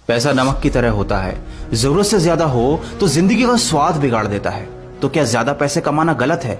पैसा नमक की तरह होता है, जरूरत से ज्यादा हो तो जिंदगी का स्वाद बिगाड़ देता है। तो क्या ज्यादा पैसे कमाना गलत है?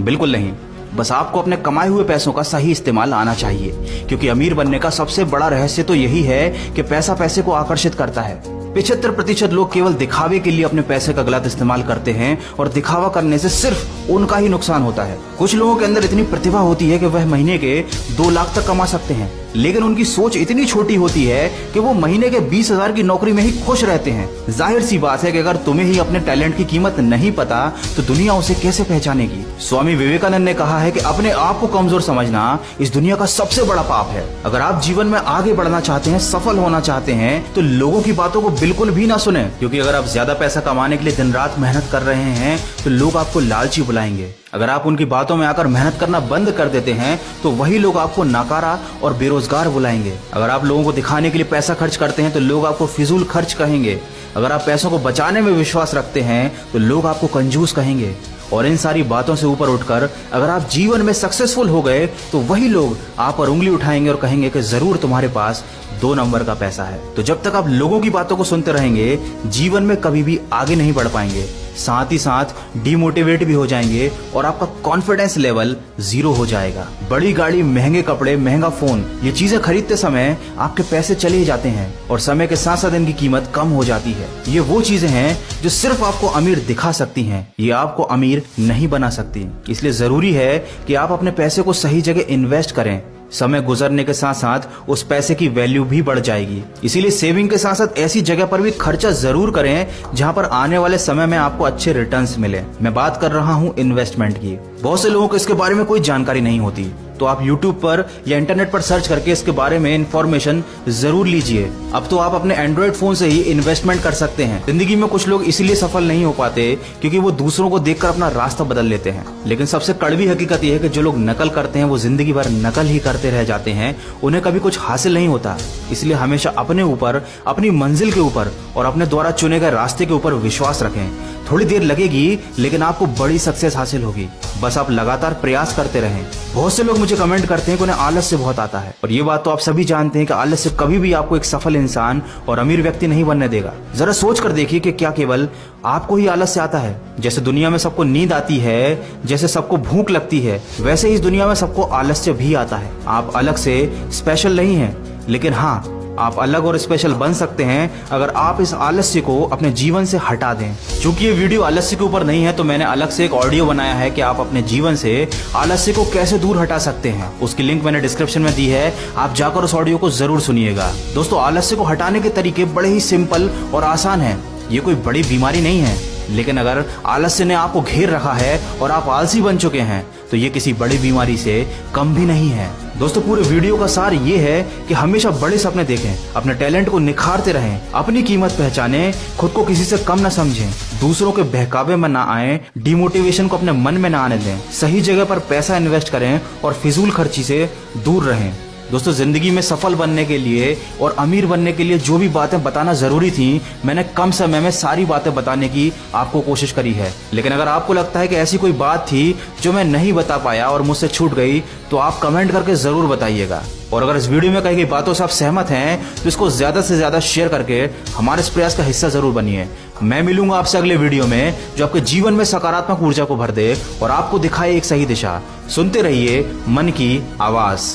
बिल्कुल नहीं, बस आपको अपने कमाए हुए पैसों का सही इस्तेमाल आना चाहिए, क्योंकि अमीर बनने का सबसे बड़ा रहस्य तो यही है कि पैसा पैसे को आकर्षित करता है। 75% लोग केवल दिखावे के लिए अपने पैसे का गलत इस्तेमाल करते हैं और दिखावा करने से सिर्फ उनका ही नुकसान होता है। कुछ लोगों के अंदर इतनी प्रतिभा होती है कि वह महीने के 2 लाख तक कमा सकते हैं, लेकिन उनकी सोच इतनी छोटी होती है कि वो महीने के 20,000 की नौकरी में ही खुश रहते हैं। जाहिर सी बात है कि अगर तुम्हें ही अपने टैलेंट की कीमत नहीं पता तो दुनिया उसे कैसे पहचानेगी। स्वामी विवेकानंद ने कहा है कि अपने आप को कमजोर समझना इस दुनिया का सबसे बड़ा पाप है। अगर आप जीवन में आगे बढ़ना चाहते हैं, सफल होना चाहते हैं, तो लोगों की बातों को बिल्कुल भी ना सुने, क्योंकि अगर आप ज्यादा पैसा कमाने के लिए दिन रात मेहनत कर रहे हैं तो लोग आपको लालची बुलाएंगे। अगर आप उनकी बातों में आकर मेहनत करना बंद कर देते हैं तो वही लोग आपको नाकारा और बेरोजगार बुलाएंगे। अगर आप लोगों को दिखाने के लिए पैसा खर्च करते हैं तो लोग आपको फिजूल खर्च कहेंगे। अगर आप पैसों को बचाने में विश्वास रखते हैं तो लोग आपको कंजूस कहेंगे। और इन सारी बातों से ऊपर उठकर अगर आप जीवन में सक्सेसफुल हो गए तो वही लोग आप पर उंगली उठाएंगे और कहेंगे कि जरूर तुम्हारे पास 2 नंबर का पैसा है। तो जब तक आप लोगों की बातों को सुनते रहेंगे, जीवन में कभी भी आगे नहीं बढ़ पाएंगे, साथ ही साथ डिमोटिवेट भी हो जाएंगे और आपका कॉन्फिडेंस लेवल 0 हो जाएगा। बड़ी गाड़ी, महंगे कपड़े, महंगा फोन, ये चीजें खरीदते समय आपके पैसे चले ही जाते हैं और समय के साथ साथ इनकी कीमत कम हो जाती है। ये वो चीजें हैं जो सिर्फ आपको अमीर दिखा सकती हैं, ये आपको अमीर नहीं बना सकती। इसलिए जरूरी है कि आप अपने पैसे को सही जगह इन्वेस्ट करें। समय गुजरने के साथ साथ उस पैसे की वैल्यू भी बढ़ जाएगी। इसीलिए सेविंग के साथ साथ ऐसी जगह पर भी खर्चा जरूर करें जहां पर आने वाले समय में आपको अच्छे रिटर्न्स मिले। मैं बात कर रहा हूं इन्वेस्टमेंट की। बहुत से लोगों को इसके बारे में कोई जानकारी नहीं होती, तो आप YouTube पर या इंटरनेट पर सर्च करके इसके बारे में इंफॉर्मेशन जरूर लीजिए। अब तो आप अपने एंड्रॉइड फोन से ही इन्वेस्टमेंट कर सकते हैं। जिंदगी में कुछ लोग इसलिए सफल नहीं हो पाते क्योंकि वो दूसरों को देखकर अपना रास्ता बदल लेते हैं, लेकिन सबसे कड़वी हकीकत यह है कि जो लोग नकल करते हैं वो जिंदगी भर नकल ही करते रह जाते हैं, उन्हें कभी कुछ हासिल नहीं होता। इसलिए हमेशा अपने ऊपर, अपनी मंजिल के ऊपर और अपने द्वारा चुने गए रास्ते के ऊपर विश्वास रखें। थोड़ी देर लगेगी लेकिन आपको बड़ी सक्सेस हासिल होगी, बस आप लगातार प्रयास करते रहें। बहुत से लोग मुझे कमेंट करते हैं कि उन्हें आलस से बहुत आता है, और ये बात तो आप सभी जानते हैं कि आलस से कभी भी आपको एक सफल इंसान और अमीर व्यक्ति नहीं बनने देगा। जरा सोच कर देखिए कि क्या केवल आपको ही आलस से आता है? जैसे दुनिया में सबको नींद आती है, जैसे सबको भूख लगती है, वैसे ही इस दुनिया में सबको आलस्य भी आता है। आप अलग से स्पेशल नहीं हैं, लेकिन हाँ, आप अलग और स्पेशल बन सकते हैं अगर आप इस आलस्य को अपने जीवन से हटा दें। चूंकि ये वीडियो आलस्य के ऊपर नहीं है तो मैंने अलग से एक ऑडियो बनाया है कि आप अपने जीवन से आलस्य को कैसे दूर हटा सकते हैं। उसकी लिंक मैंने डिस्क्रिप्शन में दी है, आप जाकर उस ऑडियो को जरूर सुनिएगा। दोस्तों, आलस्य को हटाने के तरीके बड़े ही सिंपल और आसान है। ये कोई बड़ी बीमारी नहीं है, लेकिन अगर आलस्य ने आपको घेर रखा है और आप आलसी बन चुके हैं तो ये किसी बड़ी बीमारी से कम भी नहीं है। दोस्तों, पूरे वीडियो का सार ये है कि हमेशा बड़े सपने देखें, अपने टैलेंट को निखारते रहें, अपनी कीमत पहचानें, खुद को किसी से कम न समझें, दूसरों के बहकावे में ना आए, डिमोटिवेशन को अपने मन में ना आने दें, सही जगह पर पैसा इन्वेस्ट करें और फिजूल खर्ची से दूर रहें। दोस्तों, जिंदगी में सफल बनने के लिए और अमीर बनने के लिए जो भी बातें बताना जरूरी थी, मैंने कम समय में सारी बातें बताने की आपको कोशिश करी है। लेकिन अगर आपको लगता है कि ऐसी कोई बात थी जो मैं नहीं बता पाया और मुझसे छूट गई, तो आप कमेंट करके जरूर बताइएगा। और अगर इस वीडियो में कही गई बातों से आप सहमत हैं तो इसको ज्यादा से ज्यादा शेयर करके हमारे इस प्रयास का हिस्सा जरूर बनिए। मैं मिलूंगा आपसे अगले वीडियो में जो आपके जीवन में सकारात्मक ऊर्जा को भर दे और आपको दिखाए एक सही दिशा। सुनते रहिए मन की आवाज।